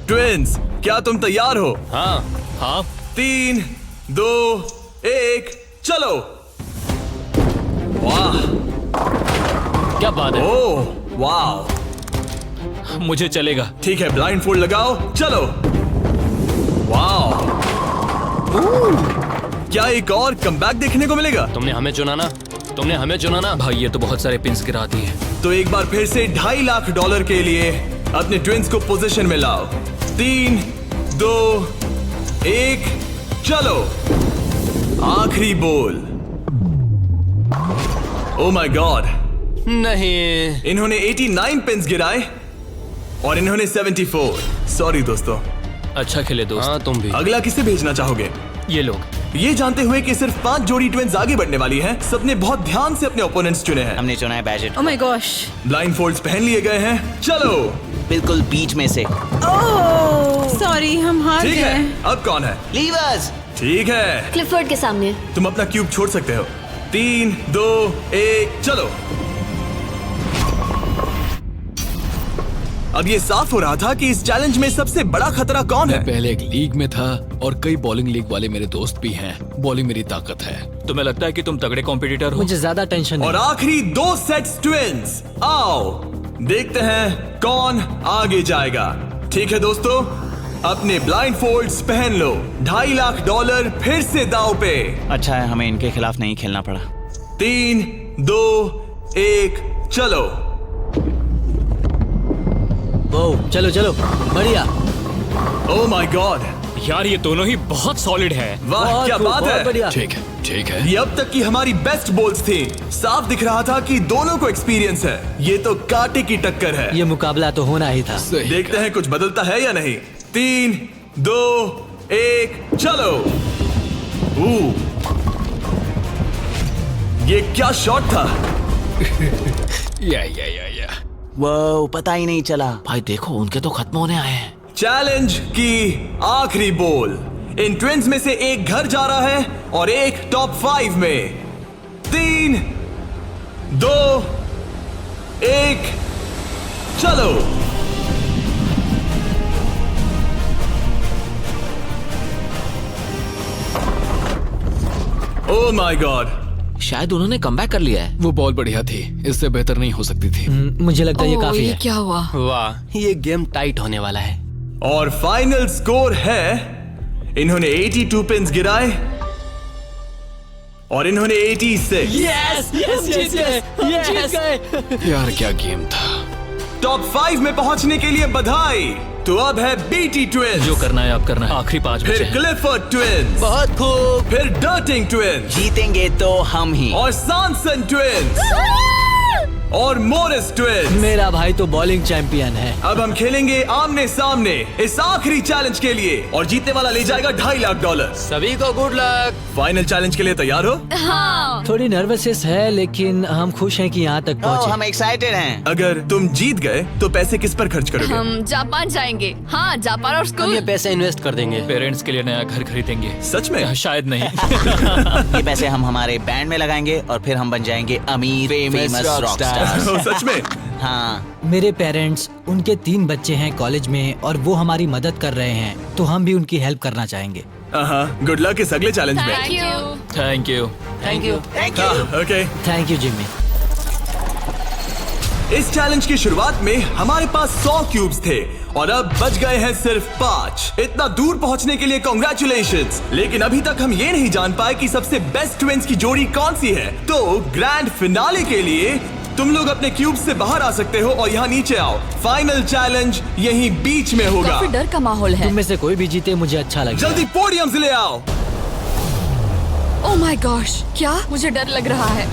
ट्विंस, क्या तुम तैयार हो? हाँ, हाँ, 3, 2, 1, चलो। वाह, क्या बात है। ओह, वाह। मुझे चलेगा। ठीक है, ब्लाइंड फोल्ड लगाओ, चलो। वाह, क्या एक और कमबैक देखने को मिलेगा? तुमने हमें चुना ना, तुमने हमें चुना ना। भाई ये तो बहुत सारे पिंस गिरा दिए। तो एक बार फिर से $2.5 लाख के लिए अपने ट्विंस को पोजीशन में लाओ। 3, 2, 1, चलो। आखिरी बॉल। ओ माय गॉड, नहीं। इन्होंने 89 पिंस गिराए और इन्होंने 74। सॉरी दोस्तों। अच्छा खेले दोस्त। हाँ, तुम भी। अगला किसे भेजना चाहोगे? ये लोग। ये जानते हुए कि सिर्फ 5 जोड़ी ट्विंस आगे बढ़ने वाली हैं, सबने बहुत ध्यान से अपने ओपोनेंट्स चुने हैं। हमने चुना है budget. Oh my gosh. Blindfolds पहन लिए गए हैं। चलो। बिल्कुल बीच में से। सॉरी, हम हार ठीक है, गए। अब कौन है? लीवर्स। ठीक है, क्लिफर्ड के सामने। तुम अपना क्यूब छोड़ सकते हो। 3, 2, 1, चलो। अब ये साफ हो रहा था कि इस चैलेंज में सबसे बड़ा खतरा कौन है। पहले एक लीग में था और कई बॉलिंग लीग वाले मेरे दोस्त भी हैं। बॉलिंग मेरी ताकत है। तुम्हें लगता है कि तुम तगड़े कॉम्पिटिटर हो? मुझे ज्यादा टेंशन और आखिरी 2 सेट्स ट्विंस। आओ देखते हैं कौन आगे जाएगा। ठीक है दोस्तों, अपने ब्लाइंड फोल्ड्स पहन लो। $2.5 लाख फिर से दांव पे। अच्छा है हमें इनके खिलाफ नहीं खेलना पड़ा। 3, 2, 1, चलो। चलो चलो, बढ़िया। ओह माय गॉड, यार ये दोनों ही बहुत सॉलिड है। वाह क्या बात है। ठीक है ये अब तक की हमारी बेस्ट बॉल्स थी। साफ दिख रहा था कि दोनों को एक्सपीरियंस है। ये तो कांटे की टक्कर है। ये मुकाबला तो होना ही था। देखते हैं कुछ बदलता है या नहीं। 3, 2, 1 चलो। ये क्या शॉट था। या वो पता ही नहीं चला। भाई देखो उनके तो खत्म होने आए हैं। चैलेंज की आखिरी बॉल। इन ट्विंस में से एक घर जा रहा है और एक टॉप 5 में। 3, 2, 1 चलो। ओह माय गॉड, शायद उन्होंने कमबैक कर लिया है। वो बॉल बढ़िया थी, इससे बेहतर नहीं हो सकती थी। मुझे लगता है ये काफी ये है। क्या हुआ? वाह, ये गेम टाइट होने वाला है। और फाइनल स्कोर है, इन्होंने 82 पिन्स गिराए और इन्होंने 86। यार क्या गेम था। टॉप 5 में पहुंचने के लिए बधाई। तो अब है बीटी ट्विंस, जो करना है आप करना है। आखिरी 5 बचे फिर हैं। क्लिफर्ड ट्विंस, बहुत खूब। फिर डर्टिंग ट्विंस जीतेंगे तो हम ही। और सॉनसन ट्विंस और मोरिस ट्विंस। मेरा भाई तो बॉलिंग चैंपियन है। अब हम खेलेंगे आमने सामने इस आखिरी चैलेंज के लिए और जीतने वाला ले जाएगा $2.5 लाख। सभी को गुड लक। फाइनल चैलेंज के लिए तैयार हो? हाँ। थोड़ी नर्वसनेस है लेकिन हम खुश हैं कि यहाँ तक पहुँचे। हम एक्साइटेड हैं। अगर तुम जीत गए तो पैसे किस पर खर्च करोगे? हम जापान जाएंगे। हाँ, जापान और हम स्कूल। ये पैसे इन्वेस्ट कर देंगे। पेरेंट्स के लिए नया घर खरीदेंगे। सच में? शायद नहीं। ये पैसे हम हमारे बैंड में लगाएंगे और फिर हम बन जाएंगे अमीर फेमस रॉक स्टार्स। ओह, सच में? हाँ। मेरे पेरेंट्स, उनके 3 बच्चे हैं कॉलेज में और वो हमारी मदद कर रहे हैं, तो हम भी उनकी हेल्प करना चाहेंगे। गुड लक इस अगले चैलेंज में। Thank you. Thank you. Thank you. Okay. Thank you Jimmy. इस चैलेंज की शुरुआत में हमारे पास 100 क्यूब्स थे और अब बच गए हैं सिर्फ 5। इतना दूर पहुंचने के लिए कांग्रेचुलेशंस। लेकिन अभी तक हम ये नहीं जान पाए कि सबसे बेस्ट ट्विंस की जोड़ी कौन सी है। तो ग्रैंड फिनाले के लिए तुम लोग अपने क्यूब्स से बाहर आ सकते हो और यहाँ नीचे आओ। फाइनल चैलेंज यहीं बीच में होगा। काफी डर का माहौल है। तुम में से कोई भी जीते मुझे अच्छा लगेगा। जल्दी पोडियम से ले आओ। ओह माय गॉश, क्या मुझे डर लग रहा है।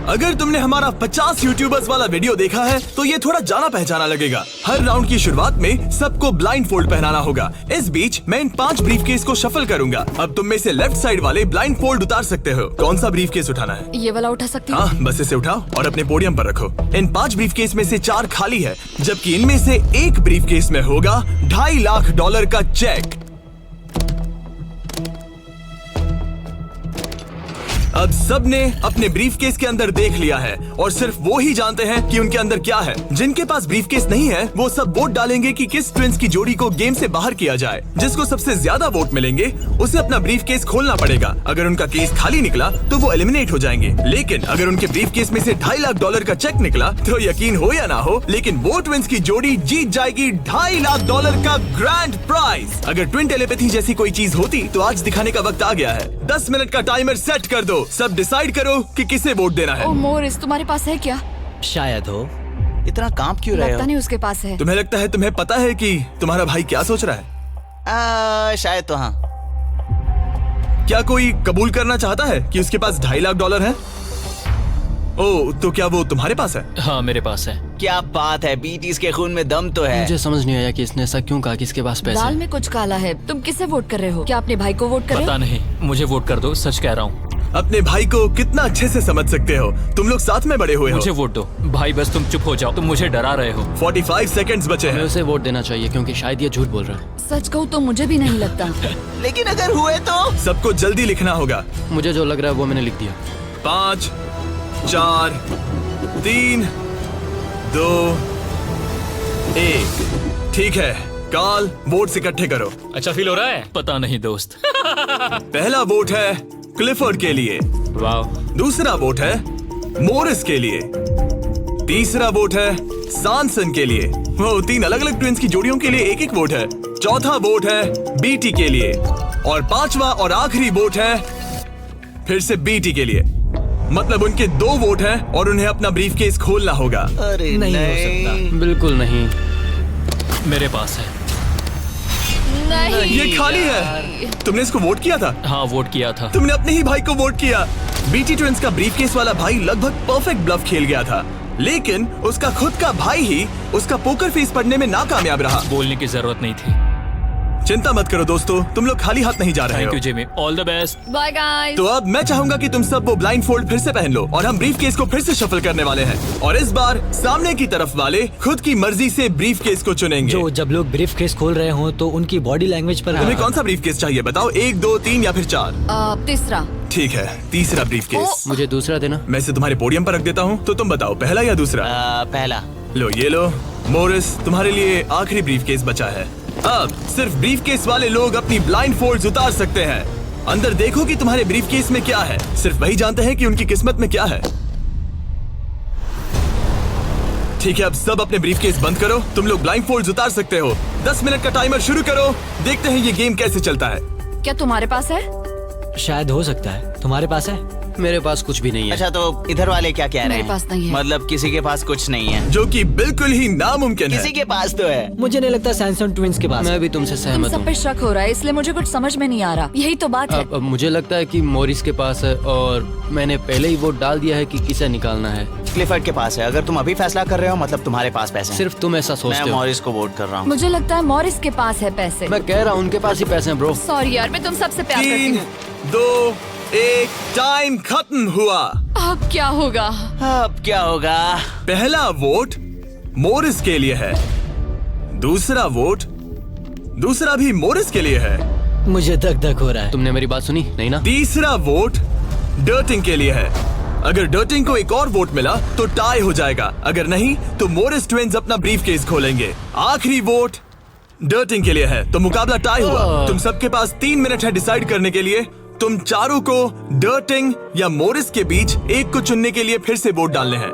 अगर तुमने हमारा 50 यूट्यूबर्स वाला वीडियो देखा है तो ये थोड़ा जाना पहचाना लगेगा। हर राउंड की शुरुआत में सबको ब्लाइंड फोल्ड पहनाना होगा। इस बीच मैं इन 5 ब्रीफकेस को शफल करूंगा। अब तुम में से लेफ्ट साइड वाले ब्लाइंड फोल्ड उतार सकते हो। कौन सा ब्रीफकेस उठाना है? ये वाला उठा सकती हूँ? हाँ, बस इसे उठाओ और अपने पोडियम पर रखो। इन 5 ब्रीफकेस में से 4 खाली है, जबकि इनमें से एक ब्रीफकेस में होगा $2.5 लाख का चेक। अब सबने अपने ब्रीफकेस के अंदर देख लिया है और सिर्फ वो ही जानते हैं कि उनके अंदर क्या है। जिनके पास ब्रीफकेस नहीं है वो सब वोट डालेंगे कि किस ट्विंस की जोड़ी को गेम से बाहर किया जाए। जिसको सबसे ज्यादा वोट मिलेंगे उसे अपना ब्रीफकेस खोलना पड़ेगा। अगर उनका केस खाली निकला तो वो एलिमिनेट हो जाएंगे। लेकिन अगर उनके ब्रीफकेस में से $2.5 लाख का चेक निकला तो यकीन हो या ना हो, लेकिन वो ट्विंस की जोड़ी जीत जाएगी $2.5 लाख का ग्रैंड प्राइज। अगर ट्विन टेलीपैथी जैसी कोई चीज होती तो आज दिखाने का वक्त आ गया है। 10 मिनट का टाइमर सेट कर दो। सब डिसाइड करो कि किसे वोट देना है। ओह मोरिस, तुम्हारे पास है क्या? शायद हो। इतना कांप क्यों रहे लगता हो? नहीं उसके पास है। तुम्हें लगता है तुम्हें पता है कि तुम्हारा भाई क्या सोच रहा है? शायद तो हाँ। क्या कोई कबूल करना चाहता है कि उसके पास $2.5 लाख है? ओह, तो क्या वो तुम्हारे पास है? हाँ, मेरे पास है। क्या बात है, बीटीज के खून में दम तो है। मुझे समझ नहीं आया कि इसने ऐसा क्यों कहा कि इसके पास पैसे दाल हैं। में कुछ काला है। तुम किसे वोट कर रहे हो? क्या अपने भाई को वोट कर रहे पता हो? नहीं, मुझे वोट कर दो, सच कह रहा हूँ। अपने भाई को कितना अच्छे से समझ सकते हो। तुम लोग साथ में बड़े हुए हो। मुझे वोट दो भाई, बस तुम चुप हो जाओ। तुम मुझे डरा रहे हो। 45 सेकंड्स बचे हमें हैं। उसे वोट देना चाहिए क्योंकि शायद ये झूठ बोल रहा है। सच कहूँ तो मुझे भी नहीं लगता। लेकिन अगर हुए तो? सबको जल्दी लिखना होगा। मुझे जो लग रहा है वो मैंने लिख दिया। 5, 4, 3, 2, 1। ठीक है, कार्ल, वोट्स इकट्ठे करो। अच्छा फील हो रहा है? पता नहीं दोस्त। पहला वोट है क्लिफर्ड के लिए। वाह। दूसरा वोट है मोरिस के लिए। तीसरा वोट है सॉनसन के लिए। वो 3 अलग अलग ट्विंस की जोड़ियों के लिए एक वोट है। चौथा वोट है बीटी के लिए और 5वां और आखिरी वोट है फिर से बीटी के लिए। मतलब उनके 2 वोट हैं और उन्हें अपना ब्रीफकेस खोलना होगा। अरे नहीं हो सकता, बिल्कुल नहीं। मेरे पास है। नहीं ये खाली है। तुमने इसको वोट किया था? हाँ, वोट किया था। तुमने अपने ही भाई को वोट किया। बीटी ट्विंस का ब्रीफकेस वाला भाई लगभग परफेक्ट ब्लफ खेल गया था, लेकिन उसका खुद का भाई ही उसका पोकर फेस पढ़ने में नाकामयाब रहा। बोलने की जरूरत नहीं थी। चिंता मत करो दोस्तों, तुम लोग खाली हाथ नहीं जा रहे थैंक हो। You Jimmy, all the best. Bye guys. तो अब मैं चाहूंगा कि तुम सब वो ब्लाइंड फोल्ड फिर से पहन लो और हम ब्रीफकेस को फिर से शफल करने वाले हैं। और इस बार सामने की तरफ वाले खुद की मर्जी से ब्रीफकेस को चुनेंगे। जो जब लोग ब्रीफ केस खोल रहे हो तो उनकी बॉडी लैंग्वेज पर तुम्हें कौन सा ब्रीफकेस चाहिए बताओ? 1, 2, 3 या फिर 4? तीसरा। ठीक है, तीसरा ब्रीफकेस। मुझे दूसरा देना। मैं इसे तुम्हारे पोडियम पर रख देता हूँ, तो तुम बताओ पहला या दूसरा? पहला। लो ये लो मोरिस, तुम्हारे लिए आखिरी ब्रीफकेस बचा है। अब सिर्फ ब्रीफकेस वाले लोग अपनी ब्लाइंड फोल्ड्स उतार सकते हैं। अंदर देखो कि तुम्हारे ब्रीफकेस में क्या है। सिर्फ वही जानते हैं कि उनकी किस्मत में क्या है। ठीक है, अब सब अपने ब्रीफकेस बंद करो। तुम लोग ब्लाइंड फोल्ड्स उतार सकते हो। 10 मिनट का टाइमर शुरू करो। देखते हैं ये गेम कैसे चलता है। क्या तुम्हारे पास है? शायद हो सकता है। तुम्हारे पास है? मेरे पास कुछ भी नहीं है। अच्छा, तो इधर वाले क्या कह रहे मेरे हैं? पास नहीं है। मतलब किसी के पास कुछ नहीं है? जो कि बिल्कुल ही नामुमकिन है। किसी के पास तो है। मुझे नहीं लगता सैमसंग ट्विंस के पास मैं है। भी तुमसे तुम सहमत सब हूँ। पे शक हो रहा है, इसलिए मुझे कुछ समझ में नहीं आ रहा। यही तो बात है। अब मुझे लगता है कि मोरिस के पास है और मैंने पहले ही वोट डाल दिया है कि किसे निकालना है। क्लिफर्ड के पास है। अगर तुम अभी फैसला कर रहे हो मतलब तुम्हारे पास पैसे हैं। सिर्फ तुम ऐसा मैं सोचते हो। मॉरिस को वोट कर रहा हूँ। मुझे लगता है मॉरिस के पास है पैसे। मैं कह रहा हूँ उनके पास ही पैसे हैं ब्रो। सॉरी यार, मैं तुम सबसे प्यार करती 3, हूँ। 2, 1 टाइम खत्म हुआ। अब क्या होगा? अब क्या होगा? पहला वोट मोरिस के लिए है। दूसरा भी मोरिस के लिए है। मुझे धक धक हो रहा है। तुमने मेरी बात सुनी नहीं ना? तीसरा वोट डर्टिंग के लिए है। अगर डर्टिंग को एक और वोट मिला तो टाई हो जाएगा, अगर नहीं तो मोरिस ट्विंस अपना ब्रीफकेस खोलेंगे। आखिरी वोट डर्टिंग के लिए है, तो मुकाबला टाई हुआ। तुम सबके पास 3 मिनट है डिसाइड करने के लिए। तुम चारों को डर्टिंग या मोरिस के बीच एक को चुनने के लिए फिर से वोट डालने हैं।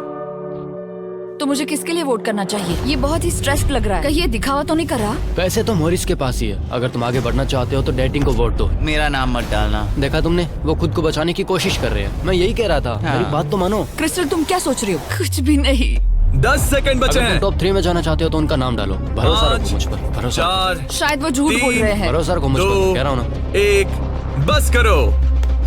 तो मुझे किसके लिए वोट करना चाहिए? ये बहुत ही स्ट्रेस्ड लग रहा है। कहीं ये दिखावा तो नहीं कर रहा? पैसे तो मोरिस के पास ही है। अगर तुम आगे बढ़ना चाहते हो तो डेटिंग को वोट दो। मेरा नाम मत डालना। देखा तुमने, वो खुद को बचाने की कोशिश कर रहे हैं। मैं यही कह रहा था। मेरी बात तो मानो। क्रिस्टल, तुम क्या सोच रही हो? कुछ भी नहीं। 10 सेकंड बचे अगर तुम हैं। टॉप 3 में जाना चाहते हो तो उनका नाम डालो। भरोसा रखो मुझ पर। भरोसा 4, शायद वो झूठ बोल रहे हैं। भरोसा रखो मुझ पर, कह रहा हूँ ना। 1 बस करो।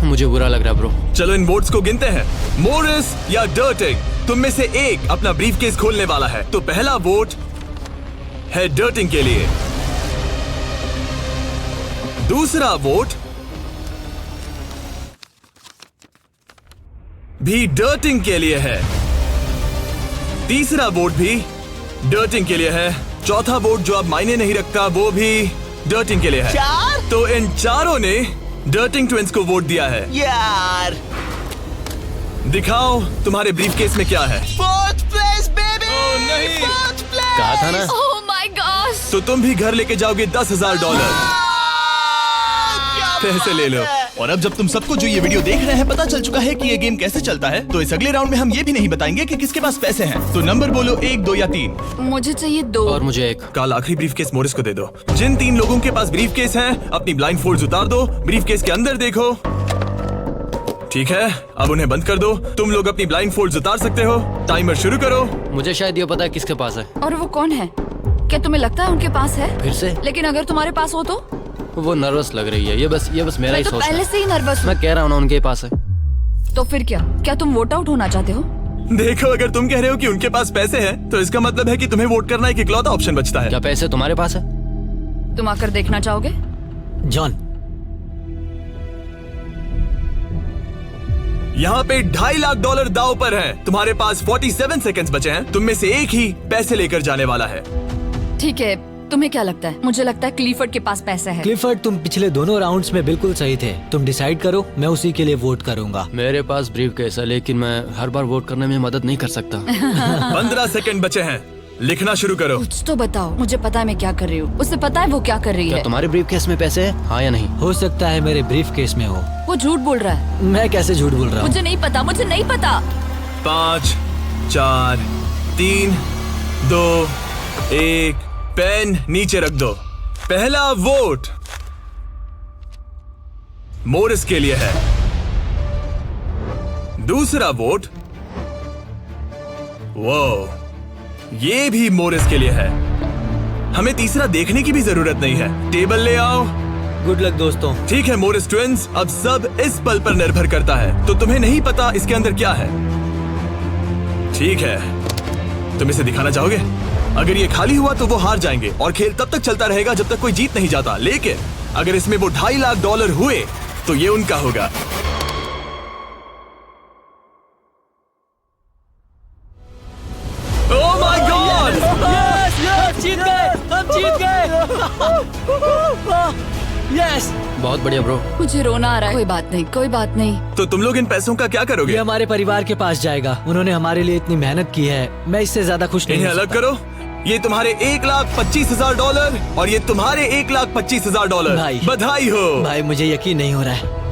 मुझे बुरा लग रहा है ब्रो। चलो इन वोट्स को गिनते हैं। मोरिस या डर्टिंग, तुम में से एक अपना ब्रीफकेस खोलने वाला है। तो पहला वोट है डर्टिंग के लिए। दूसरा वोट भी डर्टिंग के लिए है। तीसरा वोट भी डर्टिंग के लिए है। चौथा वोट जो अब मायने नहीं रखता वो भी डर्टिंग के लिए है। 4? तो इन चारों ने डर्टिंग ट्विंस को वोट दिया है। यार, दिखाओ तुम्हारे ब्रीफकेस में क्या है। 4th place baby। नहीं। 4th place। कहा था ना। Oh my God. तो तुम भी घर लेके जाओगे $10,000। पैसे ले लो। और अब जब तुम सबको जो ये वीडियो देख रहे हैं पता चल चुका है कि ये गेम कैसे चलता है, तो इस अगले राउंड में हम ये भी नहीं बताएंगे कि किसके पास पैसे हैं। तो नंबर बोलो 1, 2 या 3। मुझे चाहिए 2। और मुझे 1। कल आखिरी ब्रीफकेस मोरिस को दे दो। जिन 3 लोगों के पास ब्रीफकेस हैं, अपनी ब्लाइंड फोल्ड्स उतार दो। ब्रीफकेस के अंदर देखो। ठीक है, अब उन्हें बंद कर दो। तुम लोग अपनी ब्लाइंड फोल्ड्स उतार सकते हो। टाइमर शुरू करो। मुझे शायद ये पता है किसके पास है। और वो कौन है? क्या तुम्हें लगता है उनके पास है? फिर से लेकिन अगर तुम्हारे पास हो तो? वो नर्वस लग रही है। ये बस मेरा मैं ही तो सोच पहले से ही नर्वस हूँ। मैं कह रहा हूँ ना उनके पास है। तो फिर क्या तुम वोट आउट होना चाहते हो? देखो, अगर तुम कह रहे हो कि उनके पास पैसे हैं, तो इसका मतलब है कि तुम्हें वोट करना एक इकलौता ऑप्शन बचता है। क्या पैसे तुम्हारे पास है? तुम आकर देखना चाहोगे? जॉन, यहाँ पे $2.5 लाख दाव पर है। तुम्हारे पास 47 सेकंड्स बचे हैं। तुम में से एक ही पैसे लेकर जाने वाला है। ठीक है, तुम्हें क्या लगता है? मुझे लगता है क्लिफर्ड के पास पैसा है। क्लिफर्ड, तुम पिछले दोनों राउंड्स में बिल्कुल सही थे। तुम डिसाइड करो, मैं उसी के लिए वोट करूंगा। मेरे पास ब्रीफकेस है, लेकिन मैं हर बार वोट करने में मदद नहीं कर सकता। 15 सेकंड बचे हैं। लिखना शुरू करो। कुछ तो बताओ। मुझे पता है मैं क्या कर रही हूँ। उसे पता है वो क्या कर रही क्या है। तुम्हारे ब्रीफकेस में पैसे हैं? हाँ या नहीं? हो सकता है मेरे ब्रीफ केस में हो। वो झूठ बोल रहा है। मैं कैसे झूठ बोल रहा हूँ? मुझे नहीं पता। 5, 4, 3, 2, 1। पेन नीचे रख दो। पहला वोट मोरिस के लिए है। दूसरा वोट ये भी मोरिस के लिए है। हमें तीसरा देखने की भी जरूरत नहीं है। टेबल ले आओ। गुड लक दोस्तों। ठीक है मोरिस ट्विंस, अब सब इस पल पर निर्भर करता है। तो तुम्हें नहीं पता इसके अंदर क्या है। ठीक है, तुम इसे दिखाना चाहोगे? अगर ये खाली हुआ तो वो हार जाएंगे और खेल तब तक चलता रहेगा जब तक कोई जीत नहीं जाता। लेकिन अगर इसमें वो $2.5 लाख हुए तो ये उनका होगा। Oh my God! जीत गए, हम जीत गए। यस, बहुत बढ़िया ब्रो। मुझे रोना आ रहा है। कोई बात नहीं, कोई बात नहीं। तो तुम लोग इन पैसों का क्या ये करोगे? हमारे परिवार के पास जाएगा। उन्होंने हमारे लिए इतनी मेहनत की है, मैं इससे ज्यादा खुश नहीं इन्हें हो अलग सकता। करो। ये तुम्हारे $1,25,000 और ये तुम्हारे $1,25,000। भाई। बधाई हो। भाई मुझे यकीन नहीं हो रहा है।